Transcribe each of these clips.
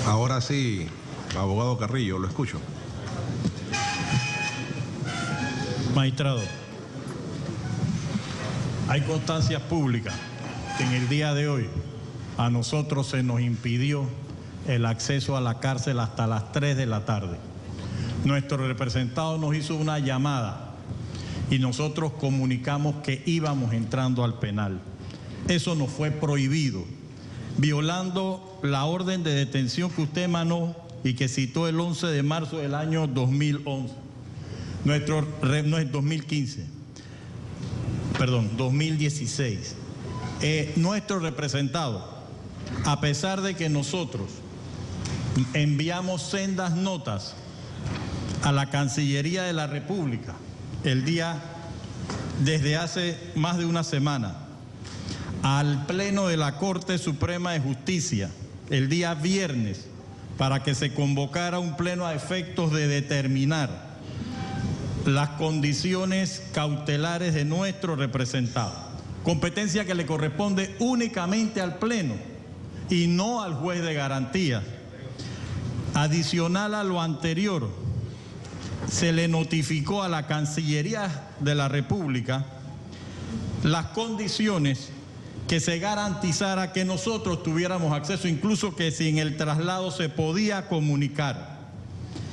Ahora sí, abogado Carrillo, lo escucho. Magistrado, hay constancias públicas que en el día de hoy a nosotros se nos impidió el acceso a la cárcel hasta las 3 de la tarde. Nuestro representado nos hizo una llamada y nosotros comunicamos que íbamos entrando al penal. Eso nos fue prohibido, violando la orden de detención que usted emanó y que citó el 11 de marzo del año 2011. 2016. Nuestro representado, a pesar de que nosotros enviamos sendas notas a la Cancillería de la República desde hace más de una semana, al Pleno de la Corte Suprema de Justicia el día viernes, para que se convocara un pleno a efectos de determinar las condiciones cautelares de nuestro representado, competencia que le corresponde únicamente al Pleno y no al juez de garantía. Adicional a lo anterior, se le notificó a la Cancillería de la República las condiciones que se garantizara que nosotros tuviéramos acceso, incluso que si en el traslado se podía comunicar.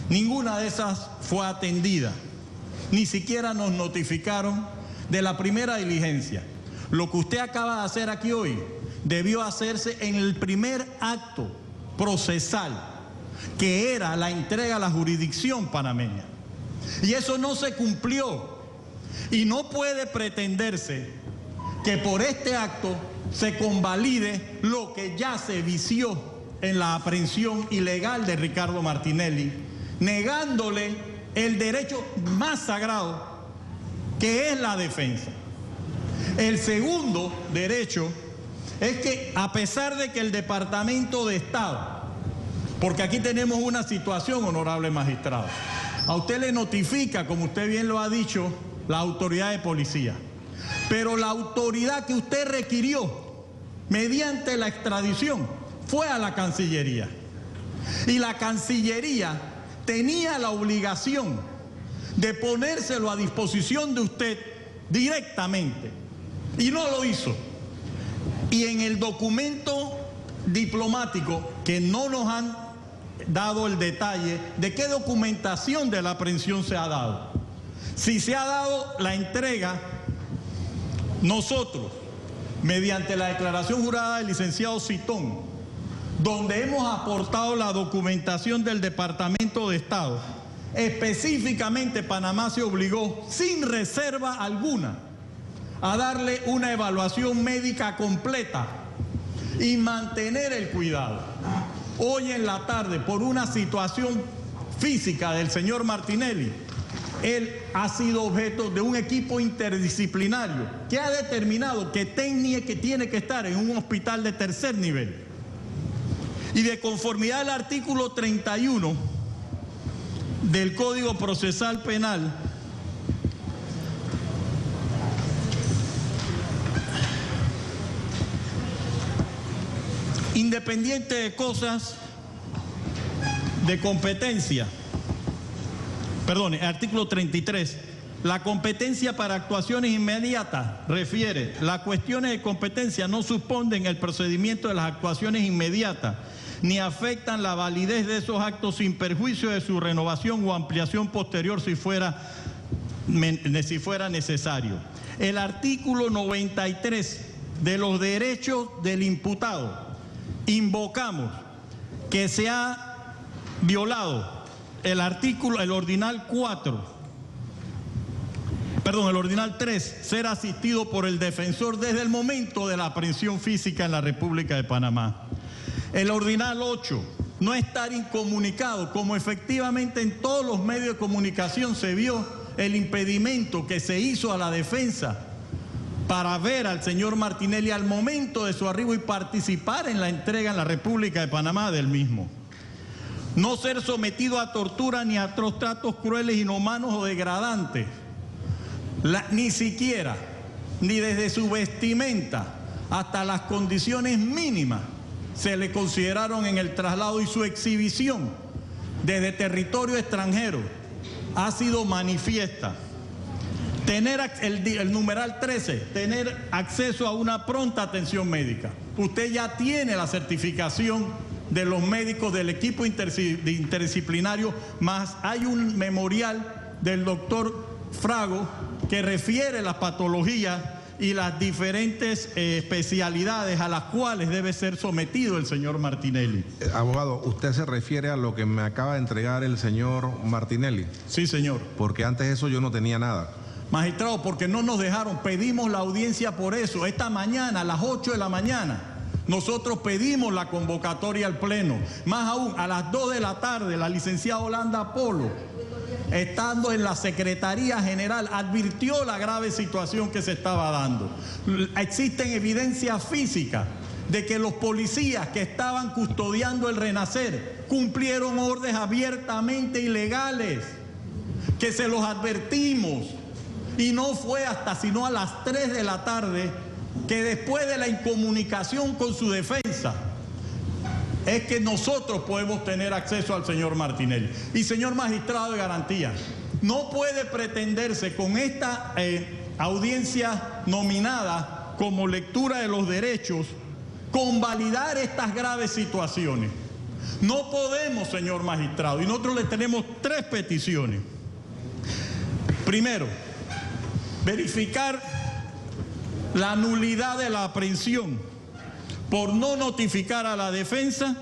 Ninguna de esas fue atendida. Ni siquiera nos notificaron de la primera diligencia. Lo que usted acaba de hacer aquí hoy debió hacerse en el primer acto procesal, que era la entrega a la jurisdicción panameña. Y eso no se cumplió. Y no puede pretenderse que por este acto se convalide lo que ya se vició en la aprehensión ilegal de Ricardo Martinelli, negándole el derecho más sagrado, que es la defensa. El segundo derecho es que, a pesar de que el Departamento de Estado, porque aquí tenemos una situación, honorable magistrado, a usted le notifica, como usted bien lo ha dicho, la autoridad de policía, pero la autoridad que usted requirió mediante la extradición fue a la Cancillería. Y la Cancillería tenía la obligación de ponérselo a disposición de usted directamente, y no lo hizo. Y en el documento diplomático, que no nos han dado el detalle de qué documentación de la aprehensión se ha dado, si se ha dado la entrega, nosotros, mediante la declaración jurada del licenciado Citón, donde hemos aportado la documentación del Departamento de Estado, específicamente Panamá se obligó, sin reserva alguna, a darle una evaluación médica completa y mantener el cuidado. Hoy en la tarde, por una situación física del señor Martinelli, él ha sido objeto de un equipo interdisciplinario que ha determinado que tiene que estar en un hospital de tercer nivel. Y de conformidad al artículo 31 del Código Procesal Penal, independiente de cosas de competencia, artículo 33, la competencia para actuaciones inmediatas refiere, las cuestiones de competencia no suponen el procedimiento de las actuaciones inmediatas, ni afectan la validez de esos actos sin perjuicio de su renovación o ampliación posterior si fuera necesario. El artículo 93 de los derechos del imputado, invocamos que se ha violado el ordinal 3, ser asistido por el defensor desde el momento de la aprehensión física en la República de Panamá. El ordinal 8, no estar incomunicado, como efectivamente en todos los medios de comunicación se vio el impedimento que se hizo a la defensa para ver al señor Martinelli al momento de su arribo y participar en la entrega en la República de Panamá del mismo. No ser sometido a tortura ni a otros tratos crueles, inhumanos o degradantes, ni siquiera, ni desde su vestimenta hasta las condiciones mínimas se le consideraron en el traslado y su exhibición desde territorio extranjero ha sido manifiesta. Tener el numeral 13, tener acceso a una pronta atención médica. Usted ya tiene la certificación de los médicos del equipo interdisciplinario, más hay un memorial del doctor Frago que refiere las patologías y las diferentes especialidades a las cuales debe ser sometido el señor Martinelli. Abogado, ¿usted se refiere a lo que me acaba de entregar el señor Martinelli? Sí, señor. Porque antes de eso yo no tenía nada. Magistrado, porque no nos dejaron, pedimos la audiencia por eso. Esta mañana, a las 8 de la mañana, nosotros pedimos la convocatoria al Pleno. Más aún, a las 2 de la tarde, la licenciada Holanda Polo, estando en la Secretaría General, advirtió la grave situación que se estaba dando. Existen evidencias físicas de que los policías que estaban custodiando el Renacer cumplieron órdenes abiertamente ilegales, que se los advertimos. Y no fue hasta sino a las 3 de la tarde que, después de la incomunicación con su defensa, es que nosotros podemos tener acceso al señor Martinelli. Y señor magistrado de garantía, no puede pretenderse con esta audiencia nominada como lectura de los derechos convalidar estas graves situaciones. No podemos, señor magistrado, y nosotros le tenemos 3 peticiones. Primero, verificar la nulidad de la aprehensión por no notificar a la defensa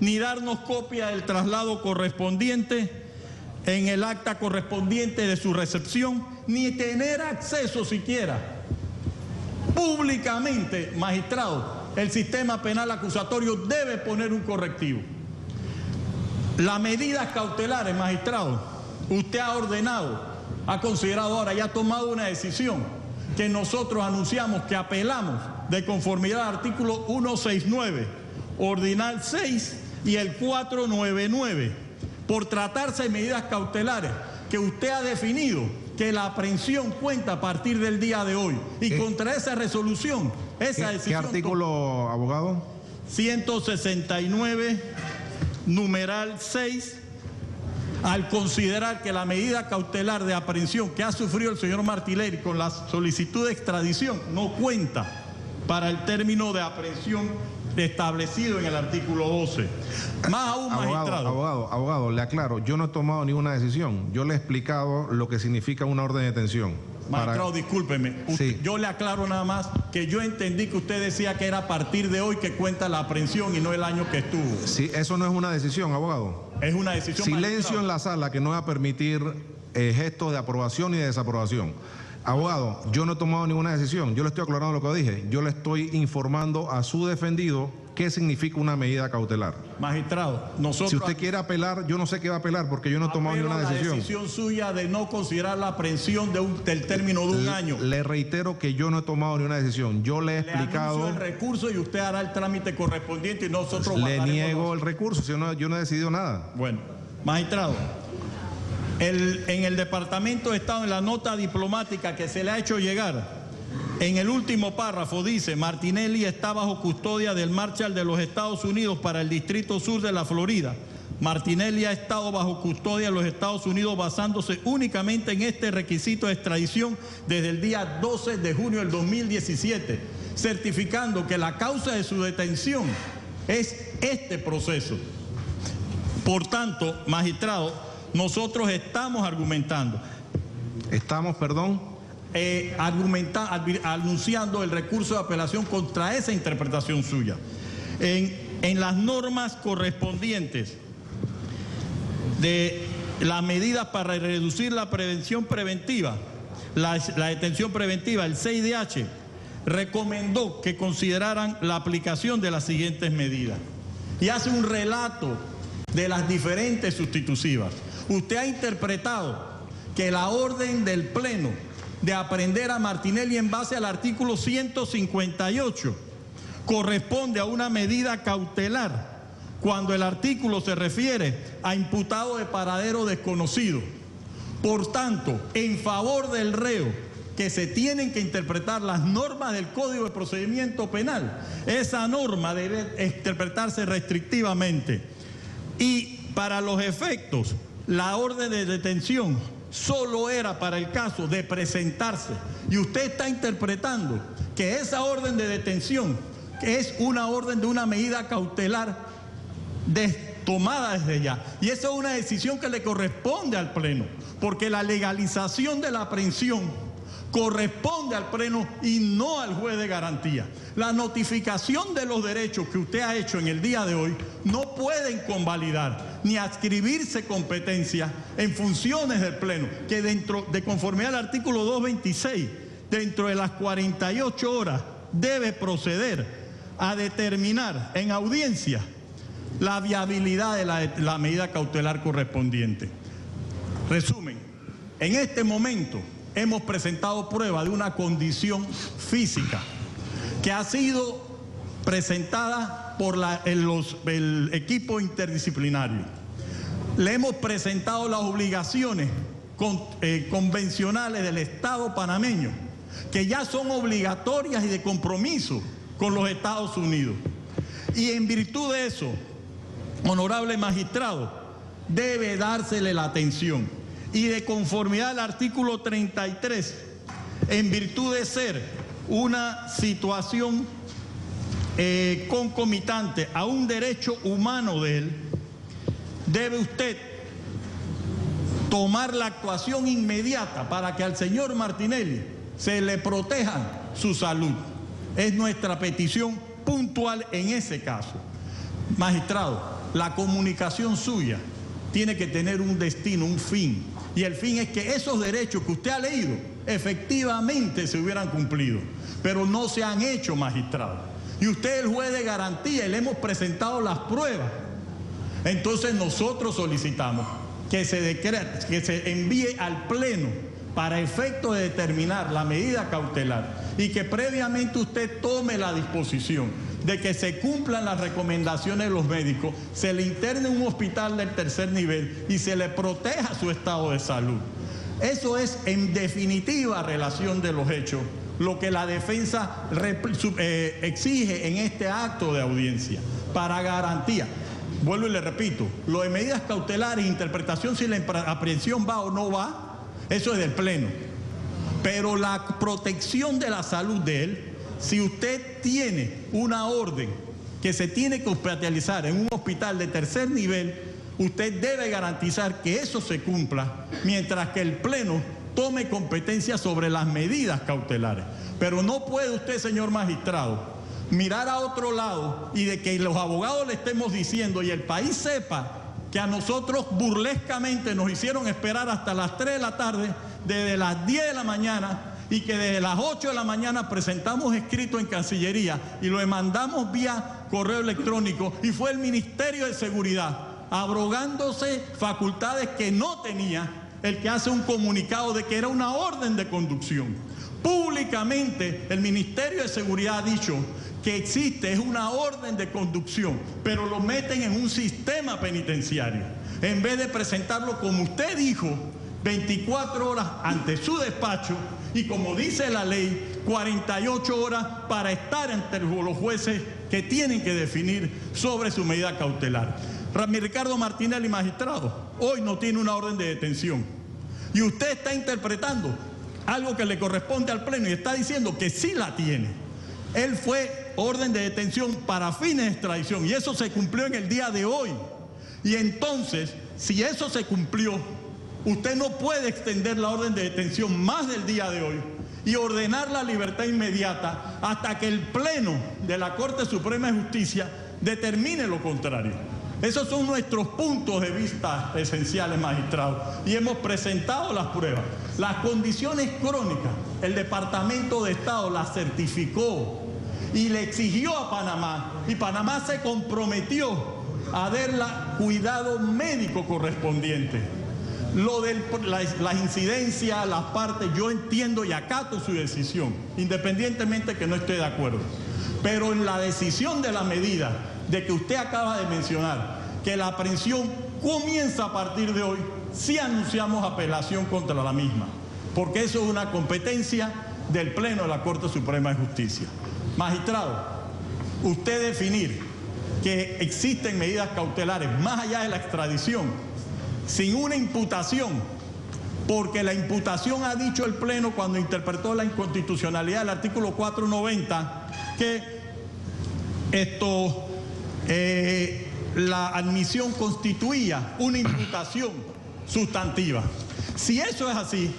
ni darnos copia del traslado correspondiente en el acta correspondiente de su recepción, ni tener acceso siquiera públicamente. Magistrado, el sistema penal acusatorio debe poner un correctivo. Las medidas cautelares, magistrado, usted ha ordenado, ha considerado ahora y ha tomado una decisión que nosotros anunciamos que apelamos de conformidad al artículo 169, ordinal 6 y el 499, por tratarse de medidas cautelares que usted ha definido que la aprehensión cuenta a partir del día de hoy. Y contra esa resolución, esa decisión... ¿Qué artículo, abogado? 169, numeral 6, al considerar que la medida cautelar de aprehensión que ha sufrido el señor Martinelli con la solicitud de extradición no cuenta para el término de aprehensión establecido en el artículo 12. Más aún, magistrado. Abogado, le aclaro, yo no he tomado ninguna decisión. Yo le he explicado lo que significa una orden de detención. Magistrado, discúlpeme. Sí. Yo le aclaro nada más que yo entendí que usted decía que era a partir de hoy que cuenta la aprehensión y no el año que estuvo. Sí, eso no es una decisión, abogado. Es una decisión. Silencio, magistrado, en la sala, que no va a permitir gestos de aprobación y de desaprobación. Abogado, yo no he tomado ninguna decisión. Yo le estoy aclarando lo que dije. Yo le estoy informando a su defendido qué significa una medida cautelar. Magistrado, nosotros... Si usted quiere apelar, yo no sé qué va a apelar porque yo no he tomado ninguna decisión. La decisión suya de no considerar la aprehensión del término de un año. Le reitero que yo no he tomado ninguna decisión. Yo le he explicado... Le anuncio el recurso y usted hará el trámite correspondiente y nosotros... Le niego el recurso, yo no he decidido nada. Bueno, magistrado, en el Departamento de Estado, en la nota diplomática que se le ha hecho llegar, en el último párrafo dice: Martinelli está bajo custodia del Marshal de los Estados Unidos para el Distrito Sur de la Florida. Martinelli ha estado bajo custodia de los Estados Unidos basándose únicamente en este requisito de extradición desde el día 12 de junio del 2017, certificando que la causa de su detención es este proceso. Por tanto, magistrado, nosotros estamos argumentando. Estamos, perdón. Anunciando el recurso de apelación contra esa interpretación suya. En las normas correspondientes de las medidas para reducir la prevención preventiva, la detención preventiva, el 6DH recomendó que consideraran la aplicación de las siguientes medidas. Y hace un relato de las diferentes sustitutivas. Usted ha interpretado que la orden del Pleno de aprehender a Martinelli en base al artículo 158 corresponde a una medida cautelar cuando el artículo se refiere a imputado de paradero desconocido. Por tanto, en favor del reo, que se tienen que interpretar las normas del Código de Procedimiento Penal. Esa norma debe interpretarse restrictivamente. Y para los efectos, la orden de detención solo era para el caso de presentarse. Y usted está interpretando que esa orden de detención es una orden de una medida cautelar tomada desde ya. Y esa es una decisión que le corresponde al Pleno, porque la legalización de la aprehensión corresponde al Pleno y no al juez de garantía. La notificación de los derechos que usted ha hecho en el día de hoy no pueden convalidar ni adscribirse competencia en funciones del Pleno, que dentro de conformidad al artículo 226, dentro de las 48 horas, debe proceder a determinar en audiencia la viabilidad de la medida cautelar correspondiente. Resumen, en este momento hemos presentado prueba de una condición física que ha sido presentada por el equipo interdisciplinario. Le hemos presentado las obligaciones convencionales del Estado panameño, que ya son obligatorias y de compromiso con los Estados Unidos. Y en virtud de eso, honorable magistrado, debe dársele la atención. Y de conformidad al artículo 33, en virtud de ser una situación concomitante a un derecho humano de él, debe usted tomar la actuación inmediata para que al señor Martinelli se le proteja su salud. Es nuestra petición puntual en ese caso. Magistrado, la comunicación suya tiene que tener un destino, un fin. Y el fin es que esos derechos que usted ha leído efectivamente se hubieran cumplido, pero no se han hecho, magistrado. Y usted es el juez de garantía y le hemos presentado las pruebas. Entonces nosotros solicitamos que se envíe al Pleno para efecto de determinar la medida cautelar y que previamente usted tome la disposición de que se cumplan las recomendaciones de los médicos, se le interne en un hospital del tercer nivel y se le proteja su estado de salud. Eso es, en definitiva, relación de los hechos, lo que la defensa exige en este acto de audiencia, para garantía. Vuelvo y le repito, lo de medidas cautelares, interpretación si la aprehensión va o no va, eso es del Pleno. Pero la protección de la salud de él, si usted tiene una orden que se tiene que hospitalizar en un hospital de tercer nivel, usted debe garantizar que eso se cumpla, mientras que el Pleno tome competencia sobre las medidas cautelares. Pero no puede usted, señor magistrado, mirar a otro lado y de que los abogados le estemos diciendo y el país sepa que a nosotros burlescamente nos hicieron esperar hasta las 3 de la tarde, desde las 10 de la mañana, y que desde las 8 de la mañana presentamos escrito en Cancillería y lo mandamos vía correo electrónico, y fue el Ministerio de Seguridad, abrogándose facultades que no tenía, el que hace un comunicado de que era una orden de conducción. Públicamente el Ministerio de Seguridad ha dicho que existe, es una orden de conducción, pero lo meten en un sistema penitenciario, en vez de presentarlo como usted dijo, 24 horas ante su despacho y, como dice la ley, 48 horas para estar ante los jueces que tienen que definir sobre su medida cautelar. Ricardo Martinelli, magistrado, hoy no tiene una orden de detención y usted está interpretando algo que le corresponde al Pleno y está diciendo que sí la tiene. Él fue orden de detención para fines de extradición y eso se cumplió en el día de hoy. Y entonces, si eso se cumplió, usted no puede extender la orden de detención más del día de hoy y ordenar la libertad inmediata hasta que el Pleno de la Corte Suprema de Justicia determine lo contrario. Esos son nuestros puntos de vista esenciales, magistrado, y hemos presentado las pruebas. Las condiciones crónicas, el Departamento de Estado las certificó y le exigió a Panamá, y Panamá se comprometió a darle cuidado médico correspondiente. Lo de las incidencias, las partes, yo entiendo y acato su decisión, independientemente que no esté de acuerdo. Pero en la decisión de la medida de que usted acaba de mencionar, que la aprehensión comienza a partir de hoy, sí anunciamos apelación contra la misma. porque eso es una competencia del Pleno de la Corte Suprema de Justicia. Magistrado, usted definir que existen medidas cautelares más allá de la extradición, sin una imputación, porque la imputación ha dicho el Pleno cuando interpretó la inconstitucionalidad del artículo 490 que la admisión constituía una imputación sustantiva. Si eso es así,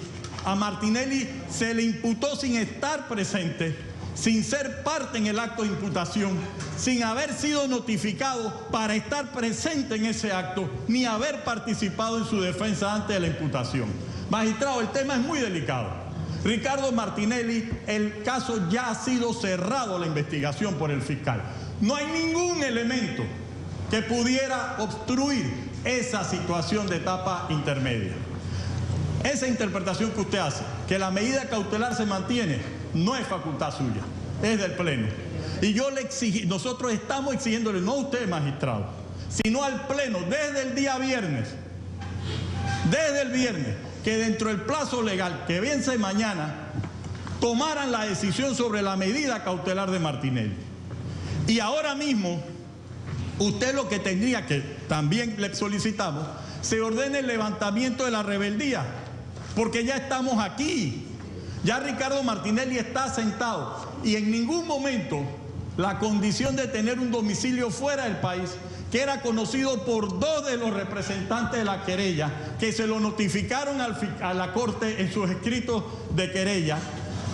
a Martinelli se le imputó sin estar presente, sin ser parte en el acto de imputación, sin haber sido notificado para estar presente en ese acto, ni haber participado en su defensa antes de la imputación. Magistrado, el tema es muy delicado. Ricardo Martinelli, el caso ya ha sido cerrado, la investigación por el fiscal. No hay ningún elemento que pudiera obstruir esa situación de etapa intermedia. Esa interpretación que usted hace, que la medida cautelar se mantiene, no es facultad suya, es del Pleno. Y yo le exigí, nosotros estamos exigiéndole, no a usted, magistrado, sino al Pleno, desde el día viernes, que dentro del plazo legal que vence mañana, tomaran la decisión sobre la medida cautelar de Martinelli. Y ahora mismo, usted lo que tendría, que también le solicitamos, se ordene el levantamiento de la rebeldía, porque ya estamos aquí. Ya Ricardo Martinelli está sentado y en ningún momento la condición de tener un domicilio fuera del país, que era conocido por dos de los representantes de la querella, que se lo notificaron a la Corte en sus escritos de querella,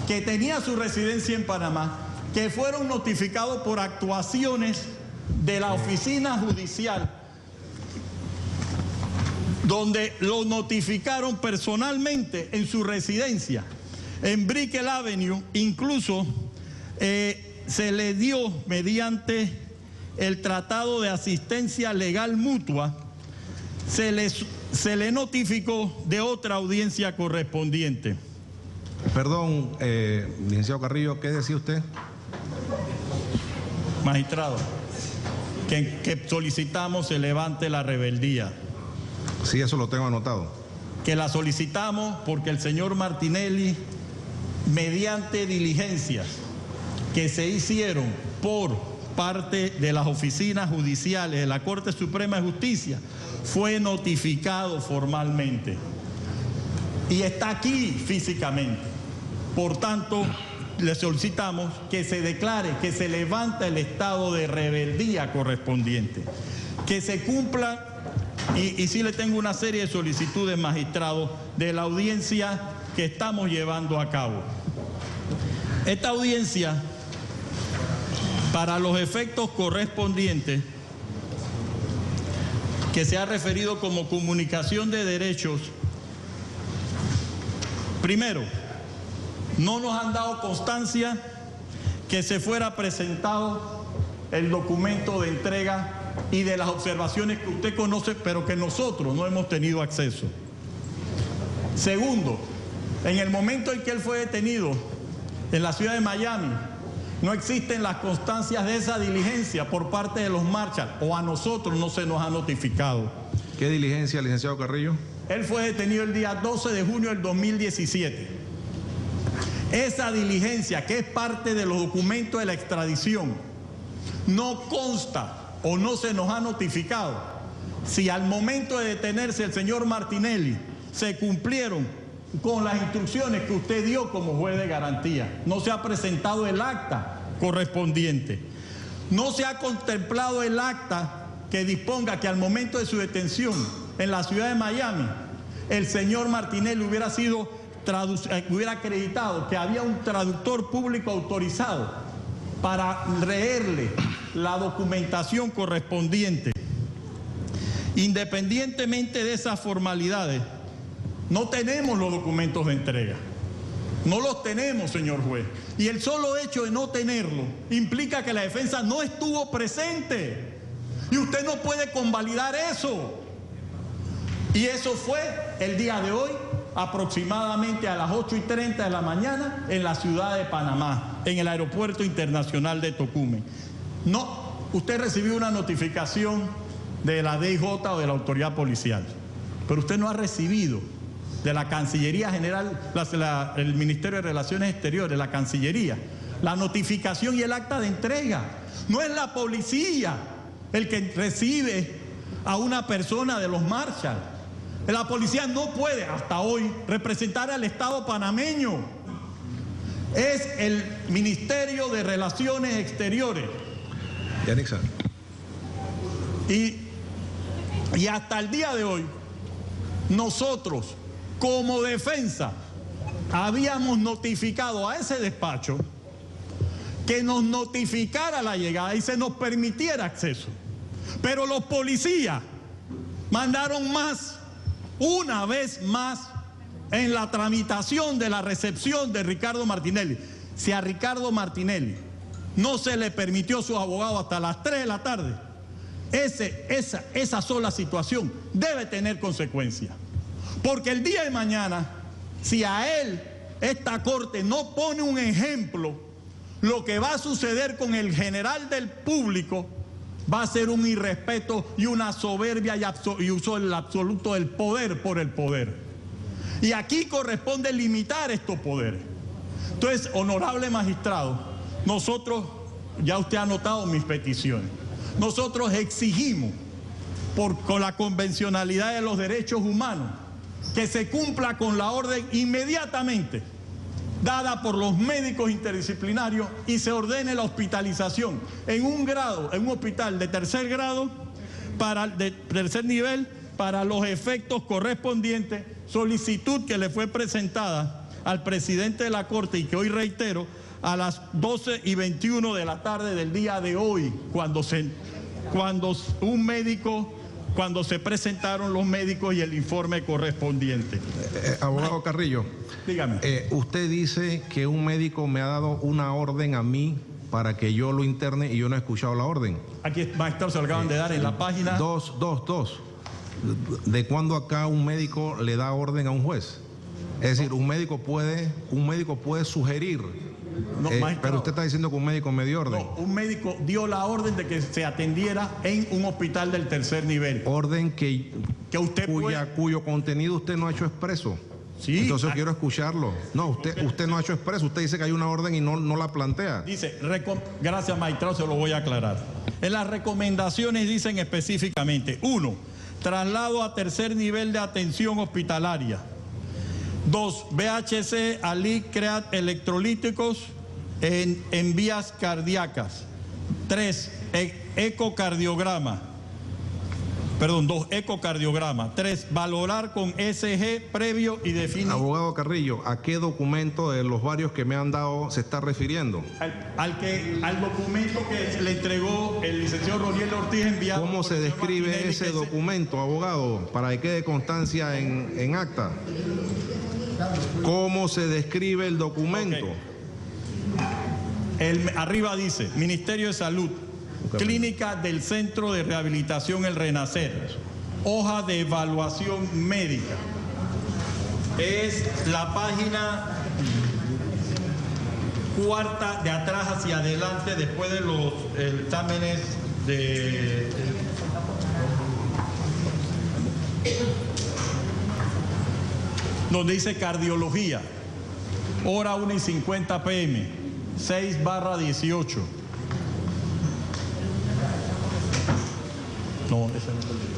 que tenía su residencia en Panamá, que fueron notificados por actuaciones de la oficina judicial, donde lo notificaron personalmente en su residencia, en Brickell Avenue. Incluso se le dio, mediante el Tratado de Asistencia Legal Mutua, se le notificó de otra audiencia correspondiente. Perdón, licenciado Carrillo, ¿qué decía usted? Magistrado, que solicitamos se levante la rebeldía. Sí, eso lo tengo anotado. Que la solicitamos porque el señor Martinelli, mediante diligencias que se hicieron por parte de las oficinas judiciales de la Corte Suprema de Justicia, fue notificado formalmente y está aquí físicamente. Por tanto, le solicitamos que se declare, que se levanta el estado de rebeldía correspondiente, que se cumpla. Y sí le tengo una serie de solicitudes, magistrado, de la audiencia que estamos llevando a cabo. Esta audiencia, para los efectos correspondientes, que se ha referido como comunicación de derechos, primero, no nos han dado constancia que se fuera presentado el documento de entrega y de las observaciones que usted conoce, pero que nosotros no hemos tenido acceso. Segundo, en el momento en que él fue detenido en la ciudad de Miami, no existen las constancias de esa diligencia por parte de los Marshall, o a nosotros no se nos ha notificado. ¿Qué diligencia, licenciado Carrillo? Él fue detenido el día 12 de junio del 2017. Esa diligencia, que es parte de los documentos de la extradición, no consta o no se nos ha notificado si al momento de detenerse el señor Martinelli se cumplieron con las instrucciones que usted dio como juez de garantía. No se ha presentado el acta correspondiente. No se ha contemplado el acta que disponga que al momento de su detención en la ciudad de Miami, el señor Martinelli hubiera acreditado que había un traductor público autorizado para leerle la documentación correspondiente. Independientemente de esas formalidades, no tenemos los documentos de entrega. No los tenemos, señor juez. Y el solo hecho de no tenerlo implica que la defensa no estuvo presente. Y usted no puede convalidar eso. Y eso fue el día de hoy, aproximadamente a las 8:30 de la mañana, en la ciudad de Panamá, en el Aeropuerto Internacional de Tocumen. No, usted recibió una notificación de la DIJ o de la autoridad policial, pero usted no ha recibido de la Cancillería General, el Ministerio de Relaciones Exteriores, la Cancillería, la notificación y el acta de entrega. No es la policía el que recibe a una persona de los Marshall. La policía no puede, hasta hoy, representar al Estado panameño. Es el Ministerio de Relaciones Exteriores. Yanixa. Y hasta el día de hoy, nosotros, como defensa, habíamos notificado a ese despacho que nos notificara la llegada y se nos permitiera acceso. Pero los policías mandaron más, una vez más, en la tramitación de la recepción de Ricardo Martinelli. Si a Ricardo Martinelli no se le permitió a sus abogados hasta las 3 de la tarde, esa sola situación debe tener consecuencias. Porque el día de mañana, si a él esta corte no pone un ejemplo, lo que va a suceder con el general del público va a ser un irrespeto y una soberbia y uso el absoluto del poder por el poder. Y aquí corresponde limitar estos poderes. Entonces, honorable magistrado, nosotros, ya usted ha notado mis peticiones, nosotros exigimos, con la convencionalidad de los derechos humanos, que se cumpla con la orden inmediatamente dada por los médicos interdisciplinarios y se ordene la hospitalización en un hospital de tercer grado, de tercer nivel, para los efectos correspondientes, solicitud que le fue presentada al presidente de la Corte y que hoy reitero a las 12:21 de la tarde del día de hoy, cuando se presentaron los médicos y el informe correspondiente. Abogado Carrillo, dígame. Usted dice que un médico me ha dado una orden a mí para que yo lo interne y yo no he escuchado la orden. Aquí, magistrado, se lo acaban de dar en la página. Dos. ¿De cuándo acá un médico le da orden a un juez? Es decir, un médico puede sugerir. No, pero usted está diciendo que un médico me dio orden. No, un médico dio la orden de que se atendiera en un hospital del tercer nivel. Orden cuyo contenido usted no ha hecho expreso. Sí. Entonces yo quiero escucharlo. No, usted no ha hecho expreso. Usted dice que hay una orden y no la plantea. Dice, gracias magistrado, se lo voy a aclarar. En las recomendaciones dicen específicamente: 1, traslado a tercer nivel de atención hospitalaria. 2, VHC, ALIC, CREAT electrolíticos en vías cardíacas. 3, ecocardiograma. 2, ecocardiograma. 3, valorar con ECG previo y definido. Abogado Carrillo, ¿a qué documento de los varios que me han dado se está refiriendo? Al documento que le entregó el licenciado Roniel Ortiz enviado. ¿Cómo se describe ese documento, abogado, para que quede constancia en acta? ¿Cómo se describe el documento? Okay. Arriba dice, Ministerio de Salud, Clínica del Centro de Rehabilitación El Renacer, hoja de evaluación médica. Es la página 4 de atrás hacia adelante, después de los exámenes donde dice cardiología, hora 1:50 p.m., 6/18. No, ese no es el libro.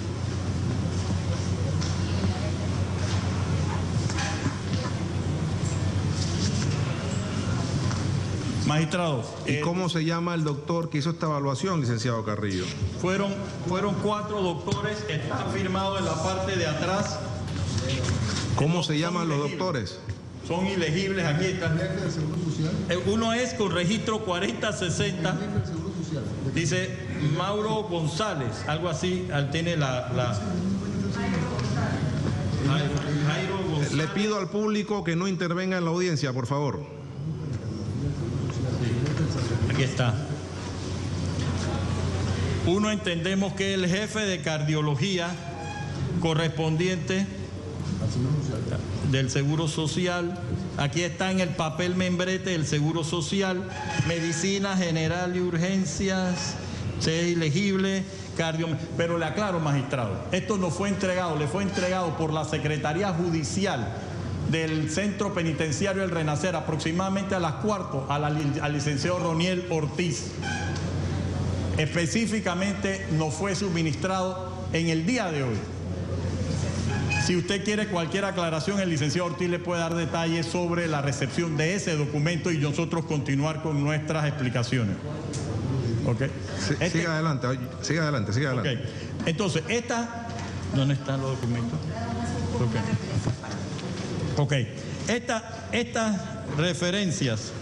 Magistrado. ¿Y cómo se llama el doctor que hizo esta evaluación, licenciado Carrillo? Fueron 4 doctores, está firmado en la parte de atrás. ¿Cómo se llaman los doctores? Son ilegibles, aquí están. Uno es con registro 4060. Dice Mauro González, algo así, tiene Jairo González. Le pido al público que no intervenga en la audiencia, por favor. Aquí está. Uno entendemos que el jefe de cardiología correspondiente del Seguro Social. Aquí está en el papel membrete del Seguro Social, medicina general y urgencias, es ilegible, Pero le aclaro, magistrado, esto no fue entregado, le fue entregado por la Secretaría Judicial del Centro Penitenciario El Renacer, aproximadamente a las 4, al licenciado Roniel Ortiz. Específicamente nos fue suministrado en el día de hoy. Si usted quiere cualquier aclaración, el licenciado Ortiz le puede dar detalles sobre la recepción de ese documento y nosotros continuar con nuestras explicaciones. ¿Ok? Siga adelante, siga adelante. Okay. Entonces, ¿dónde están los documentos? Ok. Estas referencias,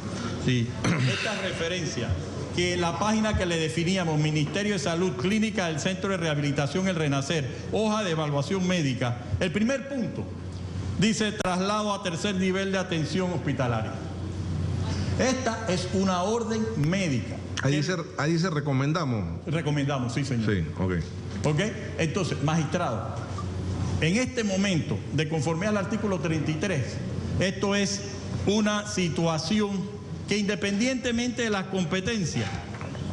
sí, estas referencias, que la página que le definíamos, Ministerio de Salud, Clínica del Centro de Rehabilitación El Renacer, hoja de evaluación médica, el primer punto dice traslado a tercer nivel de atención hospitalaria. Esta es una orden médica. Ahí dice recomendamos. Recomendamos, sí, señor. Sí, ok. Ok, entonces, magistrado, en este momento, de conformidad al artículo 33, esto es una situación que independientemente de las competencias,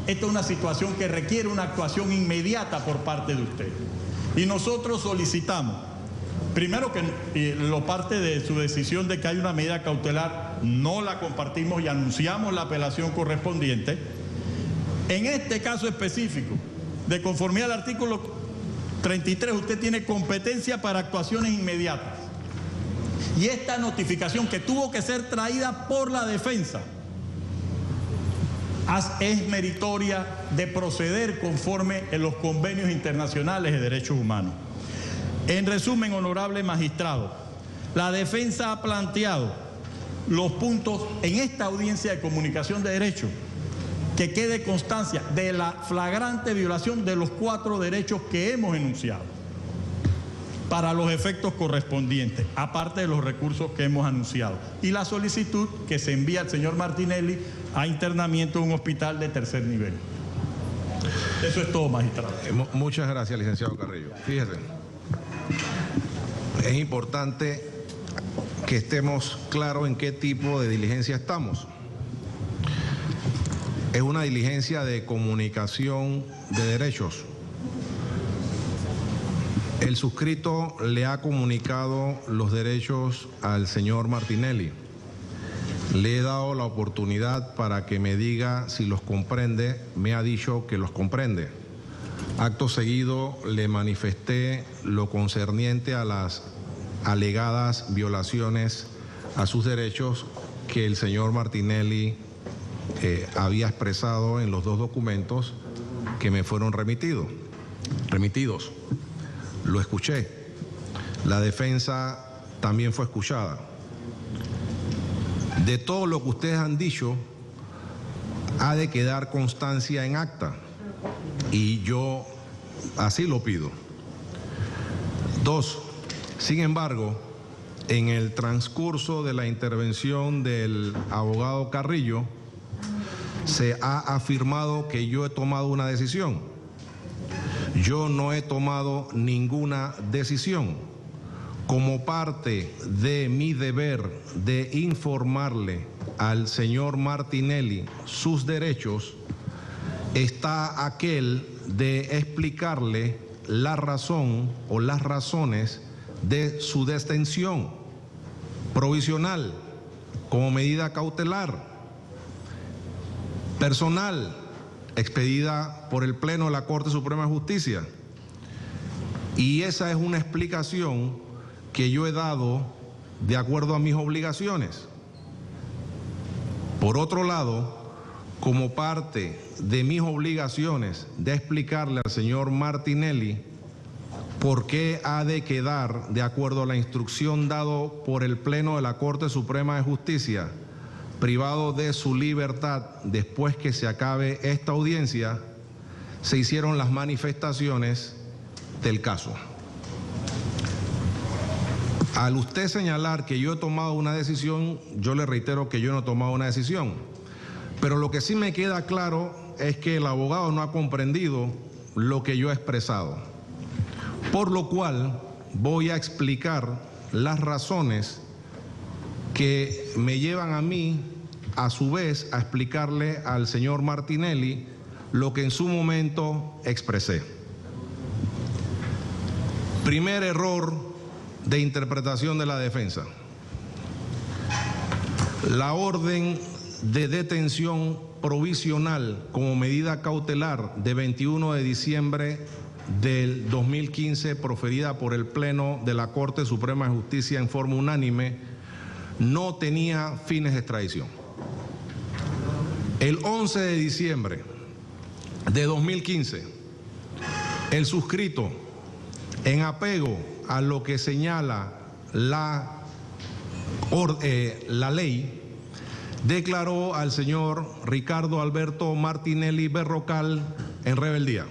esta es una situación que requiere una actuación inmediata por parte de usted. Y nosotros solicitamos, primero que lo parte de su decisión de que hay una medida cautelar, no la compartimos y anunciamos la apelación correspondiente. En este caso específico, de conformidad al artículo 33, usted tiene competencia para actuaciones inmediatas. Y esta notificación que tuvo que ser traída por la defensa es meritoria de proceder conforme en los convenios internacionales de derechos humanos. En resumen, honorable magistrado, la defensa ha planteado los puntos en esta audiencia de comunicación de derechos, que quede constancia de la flagrante violación de los 4 derechos que hemos enunciado para los efectos correspondientes, aparte de los recursos que hemos anunciado, y la solicitud que se envía al señor Martinelli a internamiento en un hospital de tercer nivel. Eso es todo, magistrado. Muchas gracias, licenciado Carrillo. Fíjese, es importante que estemos claros en qué tipo de diligencia estamos. Es una diligencia de comunicación de derechos. El suscrito le ha comunicado los derechos al señor Martinelli. Le he dado la oportunidad para que me diga si los comprende. Me ha dicho que los comprende. Acto seguido le manifesté lo concerniente a las alegadas violaciones a sus derechos que el señor Martinelli había expresado en los 2 documentos que me fueron remitidos. Lo escuché. La defensa también fue escuchada. De todo lo que ustedes han dicho, ha de quedar constancia en acta. Y yo así lo pido. 2. Sin embargo, en el transcurso de la intervención del abogado Carrillo, se ha afirmado que yo he tomado una decisión. Yo no he tomado ninguna decisión. Como parte de mi deber de informarle al señor Martinelli sus derechos, está aquel de explicarle la razón o las razones de su detención provisional como medida cautelar personal expedida por el Pleno de la Corte Suprema de Justicia. Y esa es una explicación que yo he dado de acuerdo a mis obligaciones. Por otro lado, como parte de mis obligaciones de explicarle al señor Martinelli por qué ha de quedar, de acuerdo a la instrucción dado por el Pleno de la Corte Suprema de Justicia, privado de su libertad después que se acabe esta audiencia, se hicieron las manifestaciones del caso. Al usted señalar que yo he tomado una decisión, yo le reitero que yo no he tomado una decisión. Pero lo que sí me queda claro es que el abogado no ha comprendido lo que yo he expresado. Por lo cual voy a explicar las razones que me llevan a mí, a su vez, a explicarle al señor Martinelli lo que en su momento expresé. Primer error de interpretación de la defensa. La orden de detención provisional como medida cautelar de 21 de diciembre del 2015 proferida por el Pleno de la Corte Suprema de Justicia en forma unánime no tenía fines de extradición. El 11 de diciembre de 2015, el suscrito, en apego a lo que señala la ley, declaró al señor Ricardo Alberto Martinelli Berrocal en rebeldía.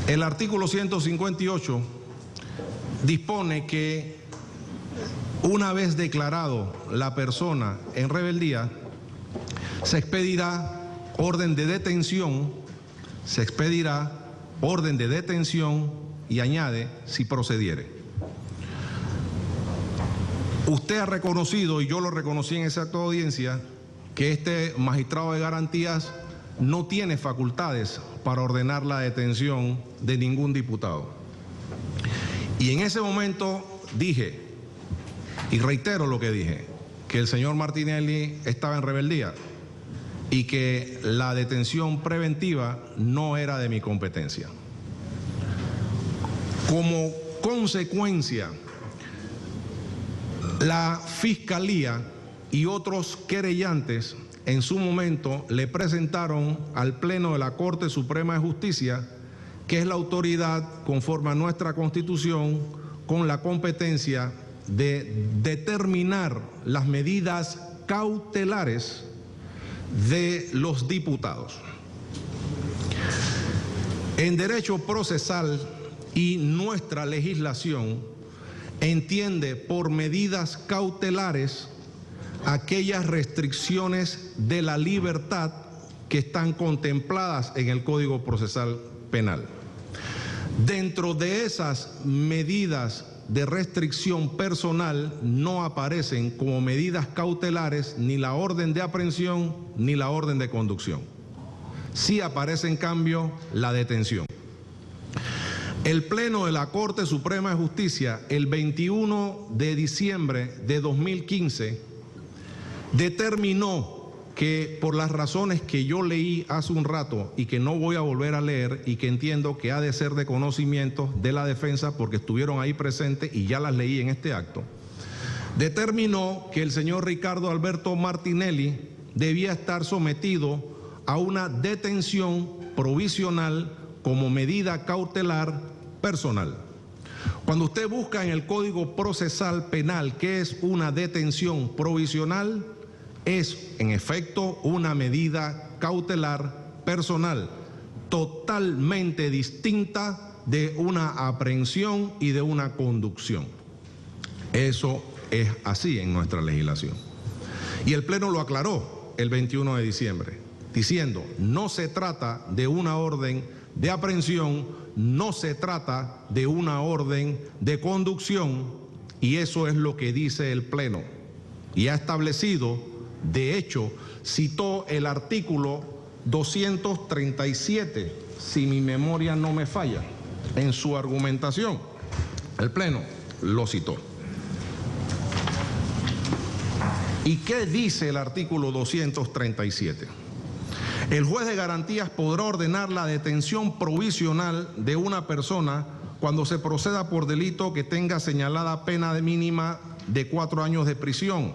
El artículo 158 dispone que una vez declarado la persona en rebeldía, se expedirá orden de detención, y añade, si procediere. Usted ha reconocido, y yo lo reconocí en esa acto de audiencia, que este magistrado de garantías no tiene facultades para ordenar la detención de ningún diputado. Y en ese momento dije, y reitero lo que dije, que el señor Martinelli estaba en rebeldía y que la detención preventiva no era de mi competencia. Como consecuencia, la Fiscalía y otros querellantes en su momento le presentaron al Pleno de la Corte Suprema de Justicia, que es la autoridad conforme a nuestra Constitución con la competencia de determinar las medidas cautelares de los diputados. En derecho procesal y nuestra legislación entiende por medidas cautelares aquellas restricciones de la libertad que están contempladas en el Código Procesal Penal. Dentro de esas medidas de restricción personal no aparecen como medidas cautelares ni la orden de aprehensión ni la orden de conducción. Sí aparece en cambio la detención. El Pleno de la Corte Suprema de Justicia, el 21 de diciembre de 2015, determinó que por las razones que yo leí hace un rato y que no voy a volver a leer y que entiendo que ha de ser de conocimiento de la defensa porque estuvieron ahí presentes y ya las leí en este acto, determinó que el señor Ricardo Alberto Martinelli debía estar sometido a una detención provisional como medida cautelar personal. Cuando usted busca en el Código Procesal Penal qué es una detención provisional, es en efecto una medida cautelar personal, totalmente distinta de una aprehensión y de una conducción. Eso es así en nuestra legislación. Y el Pleno lo aclaró el 21 de diciembre, diciendo, no se trata de una orden de aprehensión, no se trata de una orden de conducción, y eso es lo que dice el Pleno. Y ha establecido, de hecho, citó el artículo 237, si mi memoria no me falla, en su argumentación. El Pleno lo citó. ¿Y qué dice el artículo 237? El juez de garantías podrá ordenar la detención provisional de una persona cuando se proceda por delito que tenga señalada pena de mínima de 4 años de prisión.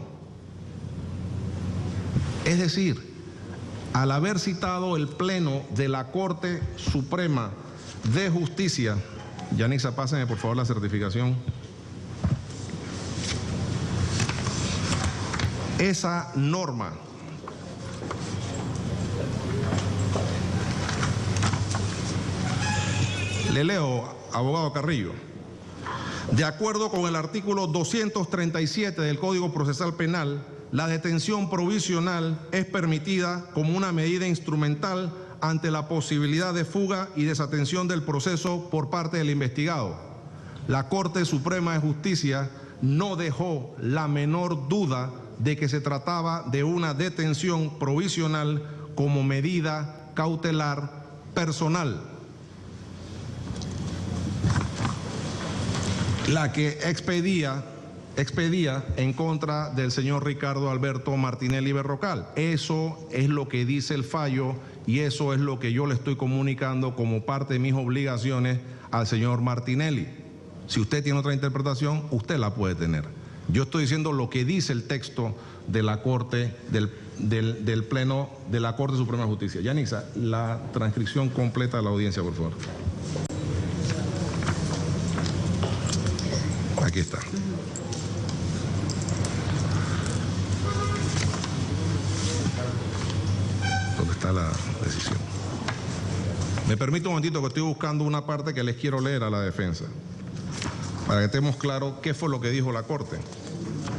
Es decir, al haber citado el Pleno de la Corte Suprema de Justicia, Yanixa, páseme por favor la certificación. Esa norma le leo, abogado Carrillo. De acuerdo con el artículo 237 del Código Procesal Penal, la detención provisional es permitida como una medida instrumental ante la posibilidad de fuga y desatención del proceso por parte del investigado. La Corte Suprema de Justicia no dejó la menor duda de que se trataba de una detención provisional como medida cautelar personal. la que expedía en contra del señor Ricardo Alberto Martinelli Berrocal. Eso es lo que dice el fallo y eso es lo que yo le estoy comunicando como parte de mis obligaciones al señor Martinelli. Si usted tiene otra interpretación, usted la puede tener. Yo estoy diciendo lo que dice el texto de la Corte, del Pleno de la Corte Suprema de Justicia. Yanisa, la transcripción completa de la audiencia, por favor. Aquí está. ¿Dónde está la decisión? Me permite un momentito que estoy buscando una parte que les quiero leer a la defensa, para que estemos claros qué fue lo que dijo la Corte.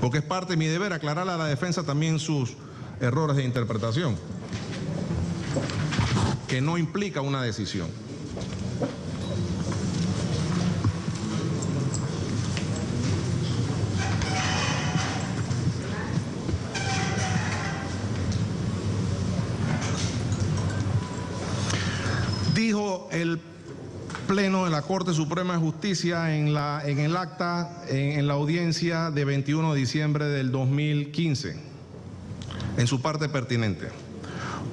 Porque es parte de mi deber aclararle a la defensa también sus errores de interpretación, que no implica una decisión. Dijo el Pleno de la Corte Suprema de Justicia en el acta, en la audiencia de 21 de diciembre del 2015, en su parte pertinente.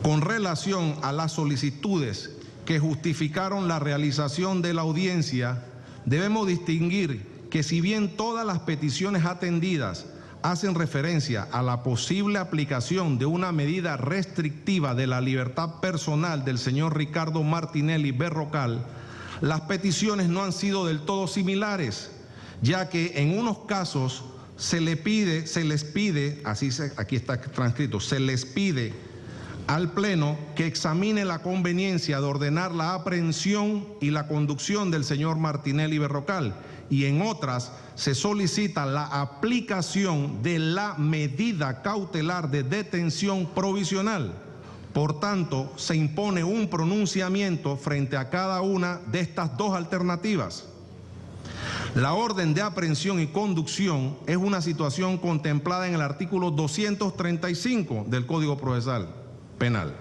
Con relación a las solicitudes que justificaron la realización de la audiencia, debemos distinguir que si bien todas las peticiones atendidas hacen referencia a la posible aplicación de una medida restrictiva de la libertad personal del señor Ricardo Martinelli Berrocal, las peticiones no han sido del todo similares, ya que en unos casos se les pide, aquí está transcrito, se les pide al Pleno que examine la conveniencia de ordenar la aprehensión y la conducción del señor Martinelli Berrocal, y en otras se solicita la aplicación de la medida cautelar de detención provisional. Por tanto, se impone un pronunciamiento frente a cada una de estas dos alternativas. La orden de aprehensión y conducción es una situación contemplada en el artículo 235 del Código Procesal Penal,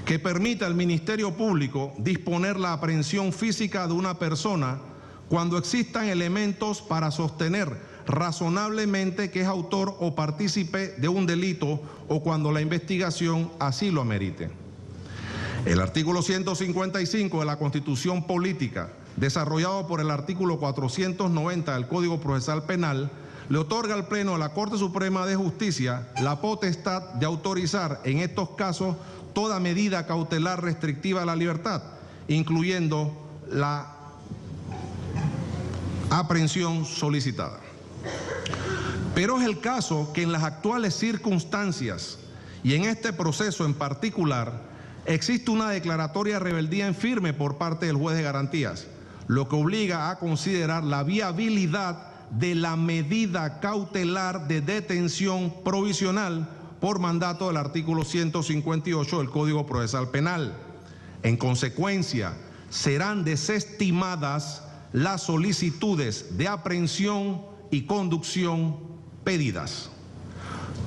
que permite al Ministerio Público disponer la aprehensión física de una persona cuando existan elementos para sostener razonablemente que es autor o partícipe de un delito o cuando la investigación así lo amerite. El artículo 155 de la Constitución Política, desarrollado por el artículo 490 del Código Procesal Penal, le otorga al Pleno de la Corte Suprema de Justicia la potestad de autorizar en estos casos toda medida cautelar restrictiva a la libertad, incluyendo la aprehensión solicitada. Pero es el caso que en las actuales circunstancias y en este proceso en particular existe una declaratoria de rebeldía en firme por parte del juez de garantías, lo que obliga a considerar la viabilidad de la medida cautelar de detención provisional por mandato del artículo 158 del Código Procesal Penal. En consecuencia, serán desestimadas las solicitudes de aprehensión y conducción pedidas.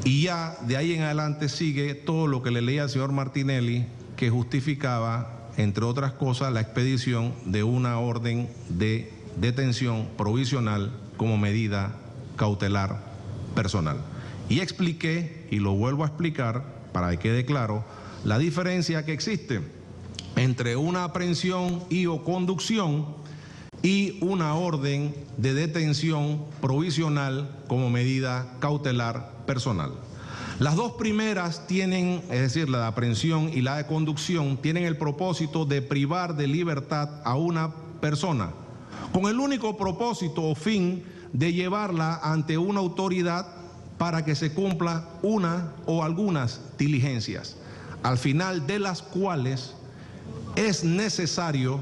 Y ya de ahí en adelante sigue todo lo que le leía al señor Martinelli, que justificaba, entre otras cosas, la expedición de una orden de detención provisional como medida cautelar personal. Y expliqué, y lo vuelvo a explicar para que quede claro, la diferencia que existe entre una aprehensión y o conducción y una orden de detención provisional como medida cautelar personal. Las dos primeras tienen, es decir, la de aprehensión y la de conducción, tienen el propósito de privar de libertad a una persona, con el único propósito o fin de llevarla ante una autoridad para que se cumpla una o algunas diligencias, al final de las cuales es necesario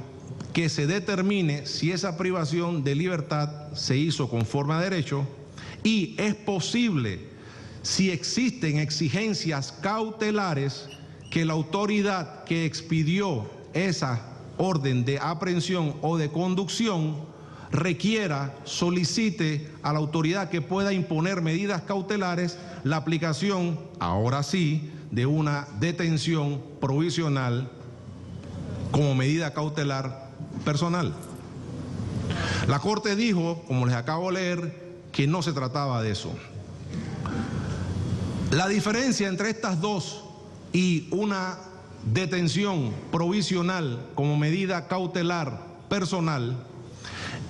que se determine si esa privación de libertad se hizo conforme a derecho y es posible, si existen exigencias cautelares, que la autoridad que expidió esa orden de aprehensión o de conducción requiera, solicite a la autoridad que pueda imponer medidas cautelares la aplicación, ahora sí, de una detención provisional como medida cautelar personal. La Corte dijo, como les acabo de leer, que no se trataba de eso. La diferencia entre estas dos y una detención provisional como medida cautelar personal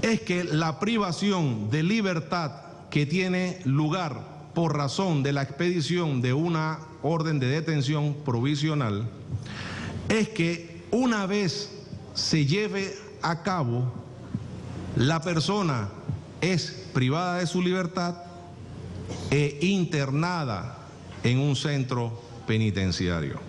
es que la privación de libertad que tiene lugar por razón de la expedición de una orden de detención provisional es que una vez se lleve a cabo, la persona es privada de su libertad e internada en un centro penitenciario.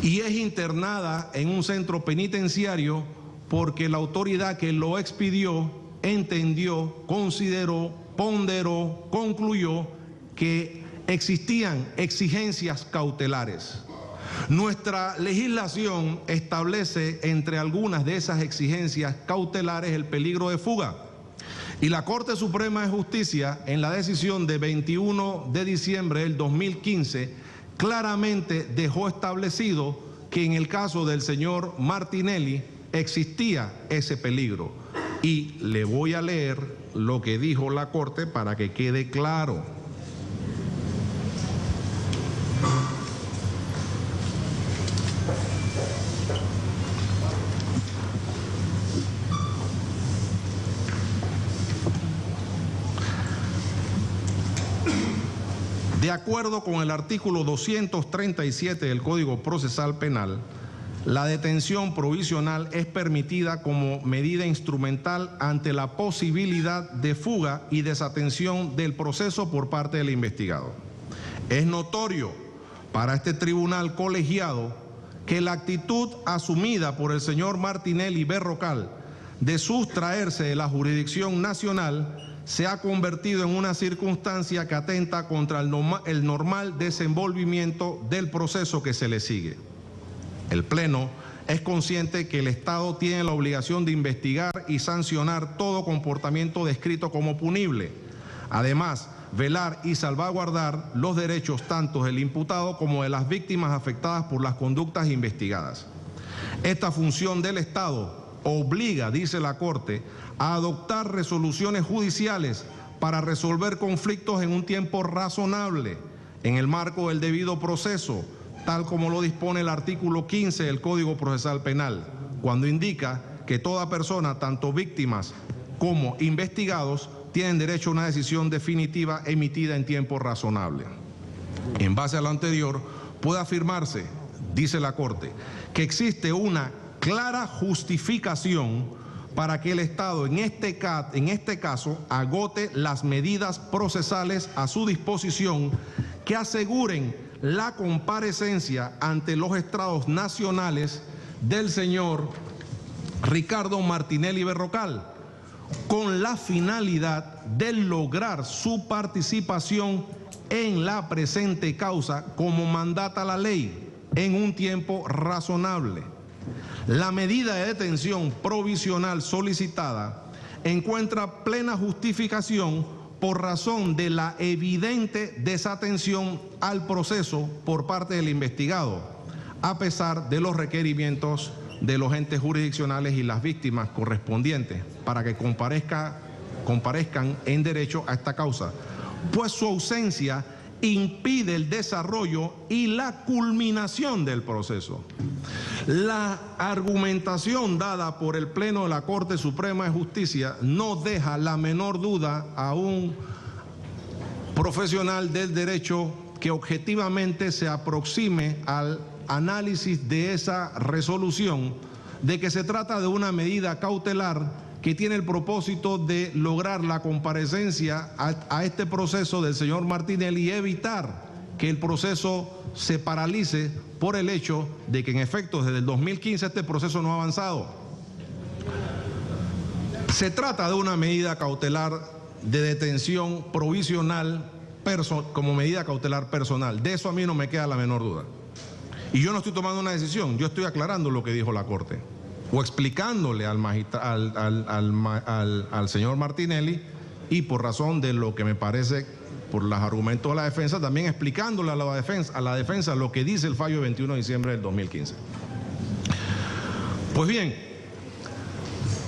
Y es internada en un centro penitenciario porque la autoridad que lo expidió entendió, consideró, ponderó, concluyó que existían exigencias cautelares. Nuestra legislación establece entre algunas de esas exigencias cautelares el peligro de fuga. Y la Corte Suprema de Justicia, en la decisión de 21 de diciembre del 2015, claramente dejó establecido que en el caso del señor Martinelli existía ese peligro. Y le voy a leer lo que dijo la Corte para que quede claro. De acuerdo con el artículo 237 del Código Procesal Penal, la detención provisional es permitida como medida instrumental ante la posibilidad de fuga y desatención del proceso por parte del investigado. Es notorio para este tribunal colegiado que la actitud asumida por el señor Martinelli Berrocal de sustraerse de la jurisdicción nacional se ha convertido en una circunstancia que atenta contra el normal desenvolvimiento del proceso que se le sigue. El Pleno es consciente que el Estado tiene la obligación de investigar y sancionar todo comportamiento descrito como punible. Además, velar y salvaguardar los derechos tanto del imputado como de las víctimas afectadas por las conductas investigadas. Esta función del Estado obliga, dice la Corte, a adoptar resoluciones judiciales para resolver conflictos en un tiempo razonable, en el marco del debido proceso, tal como lo dispone el artículo 15 del Código Procesal Penal, cuando indica que toda persona, tanto víctimas como investigados, tienen derecho a una decisión definitiva emitida en tiempo razonable. En base a lo anterior, puede afirmarse, dice la Corte, que existe una clara justificación para que el Estado en este caso agote las medidas procesales a su disposición que aseguren la comparecencia ante los estrados nacionales del señor Ricardo Martinelli Berrocal, con la finalidad de lograr su participación en la presente causa como mandata la ley en un tiempo razonable. La medida de detención provisional solicitada encuentra plena justificación por razón de la evidente desatención al proceso por parte del investigado, a pesar de los requerimientos de los entes jurisdiccionales y las víctimas correspondientes para que comparezcan en derecho a esta causa, pues su ausencia impide el desarrollo y la culminación del proceso. La argumentación dada por el Pleno de la Corte Suprema de Justicia no deja la menor duda a un profesional del derecho que objetivamente se aproxime al análisis de esa resolución de que se trata de una medida cautelar que tiene el propósito de lograr la comparecencia a este proceso del señor Martinelli y evitar que el proceso se paralice por el hecho de que en efecto desde el 2015 este proceso no ha avanzado. Se trata de una medida cautelar de detención provisional como medida cautelar personal. De eso a mí no me queda la menor duda. Y yo no estoy tomando una decisión, yo estoy aclarando lo que dijo la Corte o explicándole al señor Martinelli y por razón de lo que me parece, por los argumentos de la defensa, también explicándole a la defensa lo que dice el fallo de 21 de diciembre del 2015. Pues bien,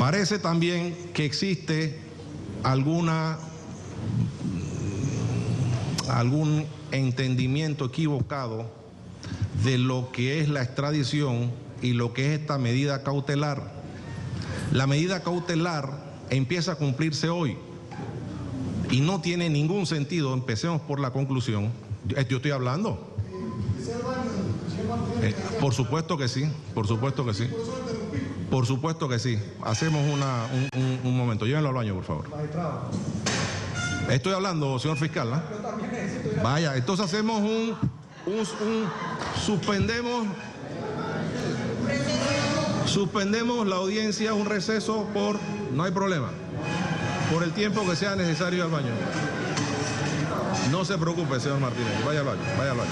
Parece también que existe algún entendimiento equivocado de lo que es la extradición y lo que es esta medida cautelar. La medida cautelar empieza a cumplirse hoy y no tiene ningún sentido. Empecemos por la conclusión. Yo estoy hablando. Por supuesto que sí, por supuesto que sí. Por supuesto que sí. Hacemos un momento. Llévenlo al baño, por favor. Estoy hablando, señor fiscal, ¿no? Vaya, entonces hacemos suspendemos la audiencia, un receso no hay problema, por el tiempo que sea necesario al baño. No se preocupe, señor Martínez, vaya al baño, vaya al baño.